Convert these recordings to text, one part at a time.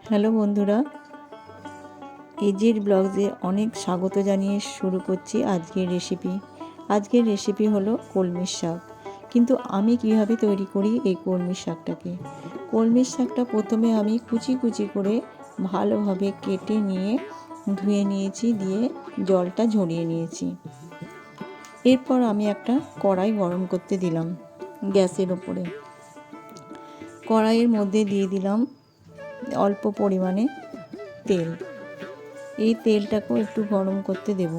Hello বন্ধুরা, এজির ব্লগসে অনেক স্বাগত জানিয়ে শুরু করছি আজকের রেসিপি হলো কলমির শাক। কিন্তু আমি কিভাবে তৈরি করি এই কলমির শাকটাকে। কলমির শাকটা প্রথমে আমি কুচি কুচি করে ভালোভাবে কেটে নিয়ে ধুয়ে নিয়েছি, দিয়ে জলটা ঝরিয়ে নিয়েছি। এরপর আমি একটা কড়াই গরম করতে দিলাম গ্যাসের ওপরে। কড়াইয়ের মধ্যে দিয়ে দিলাম অল্প পরিমাণে তেল। এই তেলটাকেও একটু গরম করতে দেব,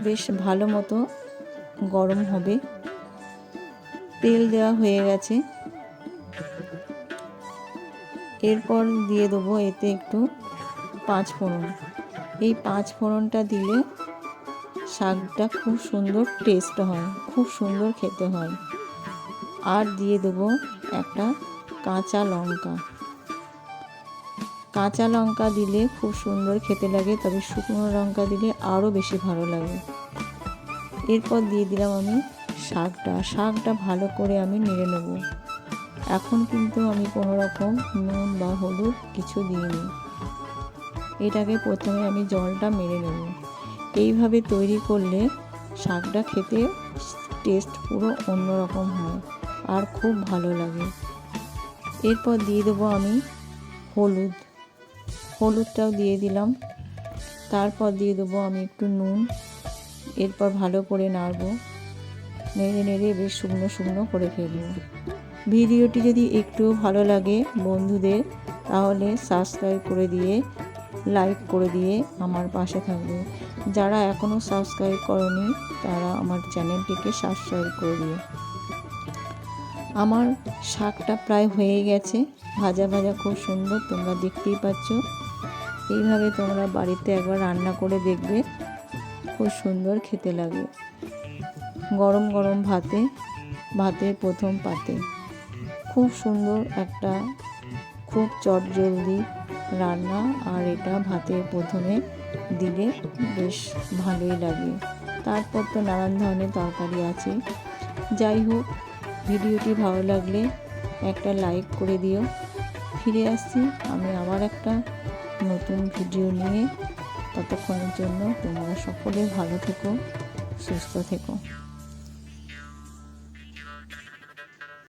বেশ ভালো মতো গরম হবে। তেল দেওয়া হয়ে গেছে। এরপর দিয়ে দেবো এতে একটু পাঁচফোড়ন। এই পাঁচফোড়নটা দিলে শাকটা খুব সুন্দর টেস্ট হয়, খুব সুন্দর খেতে হয়। আর দিয়ে দেবো একটা কাঁচা লঙ্কা দিলে খুব সুন্দর খেতে লাগে, তবে শুকনো লঙ্কা দিলে আরও বেশি ভালো লাগে। এরপর দিয়ে দিলাম আমি শাকটা ভালো করে আমি নেড়ে নেব। এখন কিন্তু আমি কোনো রকম নুন বা হলুদ কিছু দিইনি। এটাকে প্রথমে আমি জলটা মেরে নেব। এইভাবে তৈরি করলে শাকটা খেতে টেস্ট পুরো অন্যরকম হয় আর খুব ভালো লাগে। এরপর দিয়ে দেবো আমি হলুদটাও দিয়ে দিলাম। তারপর দিয়ে দেবো আমি একটু নুন। এরপর ভালো করে নেড়ে বেশ শুকনো শুকনো করে ফেলবো। ভিডিওটি যদি একটু ভালো লাগে বন্ধুদের, তাহলে সাবস্ক্রাইব করে দিয়ে লাইক করে দিয়ে আমার পাশে থাকবে। যারা এখনও সাবস্ক্রাইব করনি তারা আমার চ্যানেলটিকে সাবস্ক্রাইব করে দিও। আমার শাকটা প্রায় হয়ে গেছে, ভাজা খুব সুন্দর, তোমরা দেখতেই পাচ্ছ। এইভাবে তোমরা বাড়িতে একবার রান্না করে দেখবে, খুব সুন্দর খেতে লাগে। গরম গরম ভাতের প্রথম পাতে খুব সুন্দর একটা, খুব চটজলদি রান্না। আর এটা ভাতের প্রথমে দিলে বেশ ভালোই লাগে। তারপর তো নানান ধরনের তরকারি আছে। যাই হোক, ভিডিওটি ভালো লাগলে একটা লাইক করে দিও। ফিরে আসছি আমি আবার একটা নতুন ভিডিও নিয়ে। ততক্ষণের জন্য তোমরা সকলে ভালো থেকো, সুস্থ থেকো।